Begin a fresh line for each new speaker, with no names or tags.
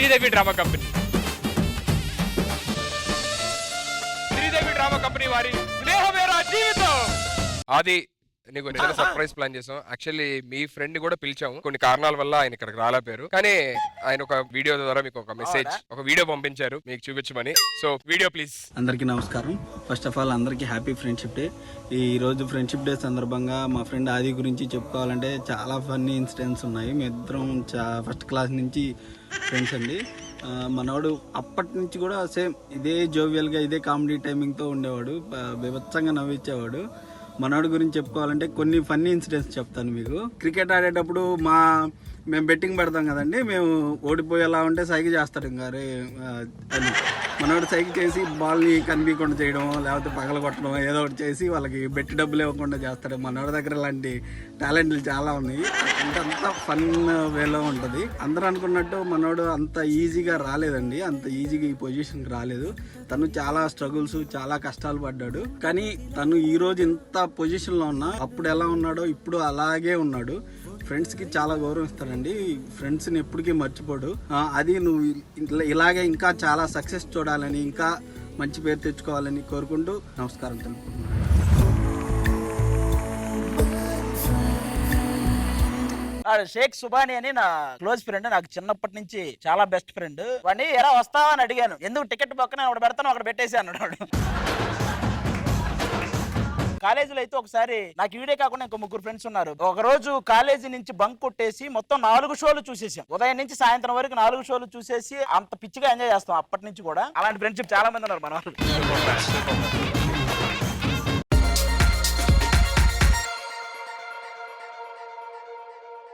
Sridevi drama company. Sridevi drama company వారి స్నేహమేరా జీవితం. అది నీకు చిన్న సర్ప్రైజ్ ప్లాన్ చేసాం. యాక్చువల్లీ మీ ఫ్రెండ్ కూడా పిలిచాము, కొన్ని కారణాల వల్ల ఆయన ఇక్కడికి రాలేపారు. కానీ ఆయన ఒక వీడియో ద్వారా మీకు ఒక మెసేజ్, ఒక వీడియో పంపించారు మీకు చూపించమని. So video please.
అందరికీ నమస్కారం. ఫస్ట్ ఆఫ్ ఆల్ అందరికీ హ్యాపీ ఫ్రెండ్షిప్ డే. ఈ రోజు ఫ్రెండ్షిప్ డే సందర్భంగా మా ఫ్రెండ్ ఆది గురించి చెప్పుకోవాలంటే చాలా ఫన్నీ ఇన్సిడెంట్స్ ఉన్నాయి. మీ ఇద్దరం ఫస్ట్ క్లాస్ నుంచి ఫ్రెండ్స్ అండి. మనవాడు అప్పటి నుంచి కూడా సేమ్ ఇదే జోవియల్గా ఇదే కామెడీ టైమింగ్తో ఉండేవాడు, బీభత్సంగా నవ్వించేవాడు. మనవాడి గురించి చెప్పుకోవాలంటే కొన్ని ఫన్నీ ఇన్సిడెంట్స్ చెప్తాను మీకు. క్రికెట్ ఆడేటప్పుడు మేము బెట్టింగ్ పెడతాం కదండి, మేము ఓడిపోయేలా ఉంటే సైకిల్ చేస్తాడు ఇంకా రే అని. మనవాడు సైకిల్ చేసి బాల్ని కనిపించకుండా చేయడం, లేకపోతే పగల కొట్టడం, ఏదో ఒకటి చేసి వాళ్ళకి బెట్టి డబ్బులు ఇవ్వకుండా చేస్తాడు. మనవాడి దగ్గర ఇలాంటి టాలెంట్లు చాలా ఉన్నాయి. అంత ఫన్ వేలో ఉంటుంది. అందరూ అనుకున్నట్టు మనవాడు అంత ఈజీగా రాలేదండి, అంత ఈజీగా ఈ పొజిషన్కి రాలేదు. తను చాలా స్ట్రగుల్స్, చాలా కష్టాలు పడ్డాడు. కానీ తను ఈ రోజు ఇంత పొజిషన్లో ఉన్నా అప్పుడు ఎలా ఉన్నాడో ఇప్పుడు అలాగే ఉన్నాడు. ఫ్రెండ్స్కి చాలా గౌరవం ఇస్తాడండి, ఫ్రెండ్స్ని ఎప్పటికీ మర్చిపోడు. అది నువ్వు ఇలాగే ఇంకా చాలా సక్సెస్ చూడాలని, ఇంకా మంచి పేరు తెచ్చుకోవాలని కోరుకుంటూ నమస్కారం తెలుపుకుంటున్నాను.
షేక్ సుబాని అని నా క్లోజ్ ఫ్రెండ్, నాకు చిన్నప్పటి నుంచి చాలా బెస్ట్ ఫ్రెండ్. వాడిని ఎలా వస్తావా అని అడిగాను. ఎందుకు టికెట్ పక్కన ఒకటి పెడతాను, ఒకటి పెట్టేసి అన్నాడు. కాలేజీలో అయితే ఒకసారి నాకు వీడే కాకుండా ఇంకో 3 ఫ్రెండ్స్ ఉన్నారు. ఒక రోజు కాలేజీ నుంచి బంక్ కొట్టేసి మొత్తం 4 షోలు చూసేసాం. ఉదయం నుంచి సాయంత్రం వరకు 4 షోలు చూసేసి అంత పిచ్చిగా ఎంజాయ్ చేస్తాం. అప్పటి నుంచి కూడా అలాంటి ఫ్రెండ్షిప్ చాలా మంది ఉన్నారు మన వాళ్ళు.